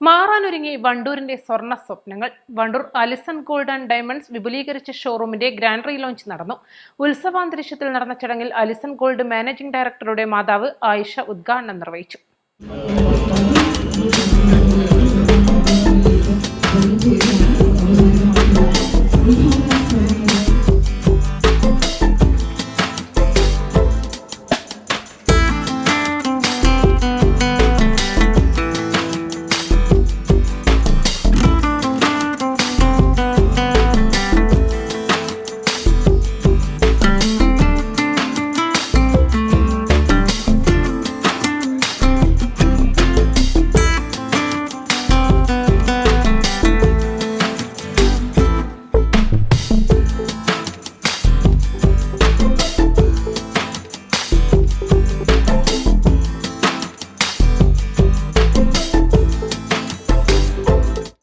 മാറാനൊരുങ്ങി വണ്ടൂരിന്റെ സ്വർണ്ണ സ്വപ്നങ്ങൾ. Wandoor Allison gold and diamonds വിപുലീകരിച്ച ഷോറൂമിന്റെ ഗ്രാൻഡ് റീലോഞ്ച് നടന്നു. ഉത്സവാന്തരീക്ഷത്തിൽ നടന്ന ചടങ്ങിൽ അലിസൺ ഗോൾഡ് മാനേജിംഗ് ഡയറക്ടറുടെ മാതാവ് ആയിഷ ഉദ്ഘാടനം നിർവഹിച്ചു.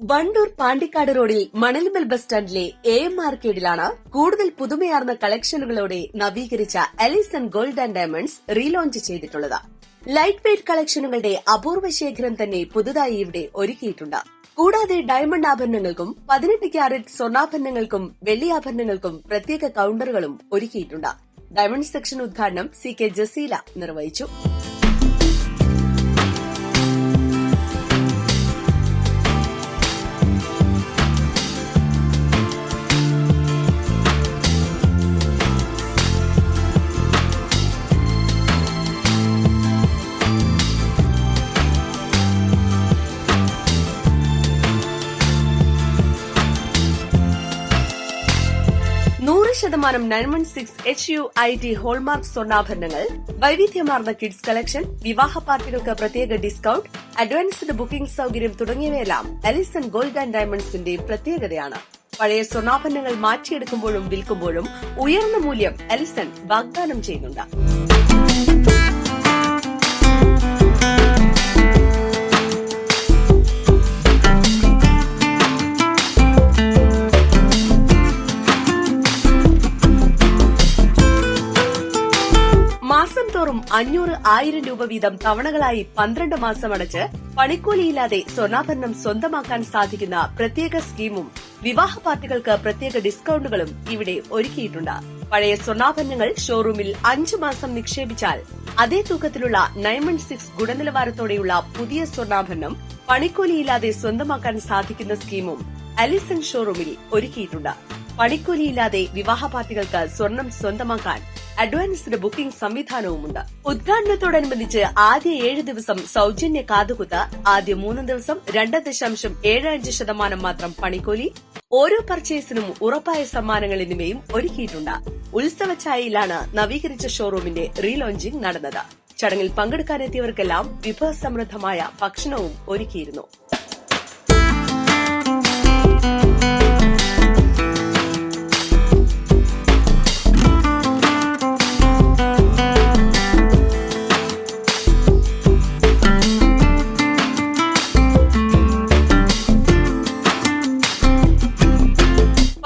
വണ്ടൂർ പാണ്ടിക്കാട് റോഡിൽ മണലിമൽ ബസ് സ്റ്റാൻഡിലെ AM ആർക്കേഡിലാണ് കൂടുതൽ പുതുമയാർന്ന കളക്ഷനുകളോടെ നവീകരിച്ച Allison gold and diamonds relaunch ചെയ്തിട്ടുള്ളത്. ലൈറ്റ് വെയ്റ്റ് കളക്ഷനുകളുടെ അപൂർവ ശേഖരം തന്നെ പുതുതായി ഇവിടെ ഒരുക്കിയിട്ടുണ്ട്. കൂടാതെ ഡയമണ്ട് ആഭരണങ്ങൾക്കും 18 ക്യാരറ്റ് സ്വർണ്ണാഭരണങ്ങൾക്കും വെള്ളിയാഭരണങ്ങൾക്കും പ്രത്യേക കൌണ്ടറുകളും ഒരുക്കിയിട്ടുണ്ട്. ഡയമണ്ട് സെക്ഷൻ ഉദ്ഘാടനം CK ജസീല നിർവഹിച്ചു. ശതമാനം 916 HUID ഹോൾമാർക്ക് സ്വർണ്ണാഭരണങ്ങൾ, വൈവിധ്യമാർന്ന കിഡ്സ് കളക്ഷൻ, വിവാഹ പാർട്ടികൾക്ക് പ്രത്യേക ഡിസ്കൌണ്ട്, അഡ്വാൻസ്ഡ് ബുക്കിംഗ് സൌകര്യം തുടങ്ങിയവയെല്ലാം അലിസൺ ഗോൾഡ് ആൻഡ് ഡയമണ്ട്സിന്റെ പ്രത്യേകതയാണ്. പഴയ സ്വർണ്ണാഭരണങ്ങൾ മാറ്റിയെടുക്കുമ്പോഴും വിൽക്കുമ്പോഴും ഉയർന്ന മൂല്യം അലിസൺ വാഗ്ദാനം ചെയ്യുന്നുണ്ട്. മാസം തോറും 500,000 രൂപ വീതം തവണകളായി 12 മാസം അടച്ച് പണിക്കൂലിയില്ലാതെ സ്വർണ്ണാഭരണം സ്വന്തമാക്കാൻ സാധിക്കുന്ന പ്രത്യേക സ്കീമും വിവാഹ പാർട്ടികൾക്ക് പ്രത്യേക ഡിസ്കൌണ്ടുകളും ഇവിടെ ഒരുക്കിയിട്ടുണ്ട്. പഴയ സ്വർണ്ണാഭരണങ്ങൾ ഷോറൂമിൽ 5 മാസം നിക്ഷേപിച്ചാൽ അതേ തൂക്കത്തിലുള്ള 916 ഗുണനിലവാരത്തോടെയുള്ള പുതിയ സ്വർണ്ണാഭരണം പണിക്കൂലിയില്ലാതെ സ്വന്തമാക്കാൻ സാധിക്കുന്ന സ്കീമും അലിസൺ ഷോറൂമിൽ ഒരുക്കിയിട്ടുണ്ട്. പണിക്കൂലിയില്ലാതെ വിവാഹ പാർട്ടികൾക്ക് സ്വർണം സ്വന്തമാക്കാൻ അഡ്വാൻസ്ഡ് ബുക്കിംഗ് സംവിധാനവുമുണ്ട്. ഉദ്ഘാടനത്തോടനുബന്ധിച്ച് ആദ്യ 7 ദിവസം സൌജന്യ കാതുകുത്ത്, ആദ്യ 3 ദിവസം 2.75% മാത്രം പണിക്കൂലി, ഓരോ പർച്ചേസിനും ഉറപ്പായ സമ്മാനങ്ങൾ എന്നിവയും ഒരുക്കിയിട്ടുണ്ട്. ഉത്സവഛായയിലാണ് നവീകരിച്ച ഷോറൂമിന്റെ റീലോഞ്ചിംഗ് നടന്നത്. ചടങ്ങിൽ പങ്കെടുക്കാനെത്തിയവർക്കെല്ലാം വിഭവസമൃദ്ധമായ ഭക്ഷണവും ഒരുക്കിയിരുന്നു.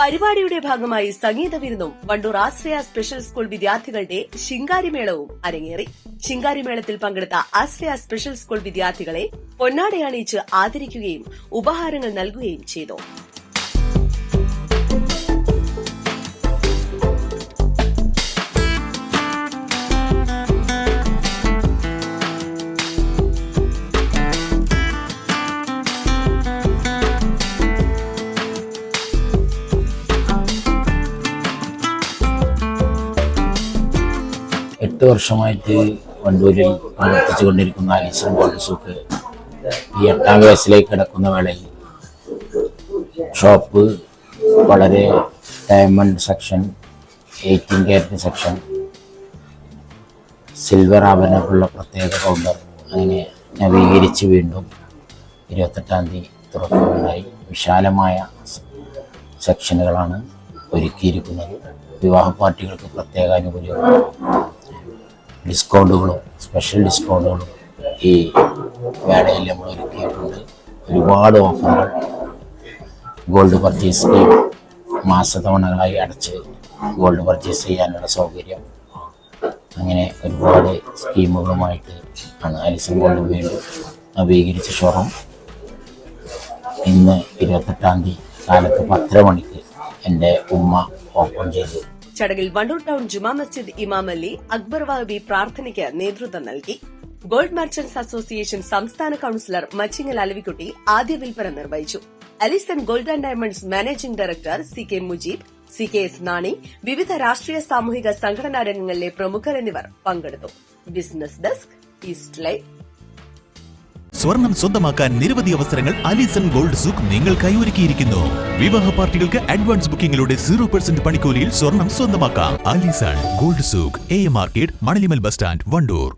പരിപാടിയുടെ ഭാഗമായി സംഗീത വിരുന്നും വണ്ടൂർ ആശ്രയ സ്പെഷ്യൽ സ്കൂൾ വിദ്യാർത്ഥികളുടെ ശിങ്കാരിമേളവും അരങ്ങേറി. ശിങ്കാരിമേളത്തിൽ പങ്കെടുത്ത ആശ്രയ സ്പെഷ്യൽ സ്കൂൾ വിദ്യാർത്ഥികളെ പൊന്നാടയണിയിച്ച് ആദരിക്കുകയും ഉപഹാരങ്ങൾ നൽകുകയും ചെയ്തു. എട്ട് വർഷമായിട്ട് വണ്ടൂരിൽ പ്രവർത്തിച്ചുകൊണ്ടിരിക്കുന്ന അലിസൺ ഗോൾഡ് സൂക്ക് ഈ 8ാം വയസ്സിലേക്ക് കിടക്കുന്ന വേളയിൽ ഷോപ്പ് വളരെ diamond section, 18 carat section, silver ആഭരണങ്ങളുള്ള പ്രത്യേക കൗണ്ടർ അങ്ങനെ നവീകരിച്ച് വീണ്ടും 28ാം തീയതി തുറക്കുകയുണ്ടായി. വിശാലമായ സെക്ഷനുകളാണ് ഒരുക്കിയിരിക്കുന്നത്. വിവാഹ പാർട്ടികൾക്ക് പ്രത്യേക ആനുകൂല്യങ്ങളും ഡിസ്കൗണ്ടുകളും സ്പെഷ്യൽ ഡിസ്കൗണ്ടുകളും ഈ വേളയിൽ നമ്മൾ ഒരുക്കിയിട്ടുണ്ട്. ഒരുപാട് ഓഫറുകൾ, ഗോൾഡ് പർച്ചേസ് സ്കീം, മാസതവണകളായി അടച്ച് ഗോൾഡ് പർച്ചേസ് ചെയ്യാനുള്ള സൗകര്യം, അങ്ങനെ ഒരുപാട് സ്കീമുകളുമായിട്ട് ആണ് അലിസൺ ഗോൾഡ് വീണ്ടും നവീകരിച്ച ഷോറൂം ഇന്ന് 28-ാം തീയതി കാലത്ത് 10:30 മണിക്ക് എൻ്റെ ഉമ്മ ഓപ്പൺ ചെയ്തു. ചടങ്ങിൽ വണ്ടൂർ ടൗൺ ജുമാ മസ്ജിദ് ഇമാം അലി അക്ബർ വഹബി പ്രാർത്ഥനയ്ക്ക് നേതൃത്വം നൽകി. ഗോൾഡ് മർച്ചന്റ്സ് അസോസിയേഷൻ സംസ്ഥാന കൌൺസിലർ മച്ചിങ്ങൽ അലവിക്കുട്ടി ആദ്യ വിൽപ്പന നിർവഹിച്ചു. Allison gold and diamonds managing director CK Mujeeb, CKS Nani, വിവിധ രാഷ്ട്രീയ സാമൂഹിക സംഘടനാ രംഗങ്ങളിലെ പ്രമുഖർ എന്നിവർ പങ്കെടുത്തു. Business desk, east live. സ്വർണം സ്വന്തമാക്കാൻ നിരവധി അവസരങ്ങൾ അലിസൺ ഗോൾഡ് സൂക്ക് നിങ്ങൾക്കായി ഒരുക്കിയിരിക്കുന്നു. വിവാഹ പാർട്ടികൾക്ക് അഡ്വാൻസ് ബുക്കിംഗിലൂടെ 0% പണിക്കൂലിയിൽ സ്വർണം സ്വന്തമാക്കാം. Alison gold souk, AM arcade, Manalimal bus stand, Wandoor.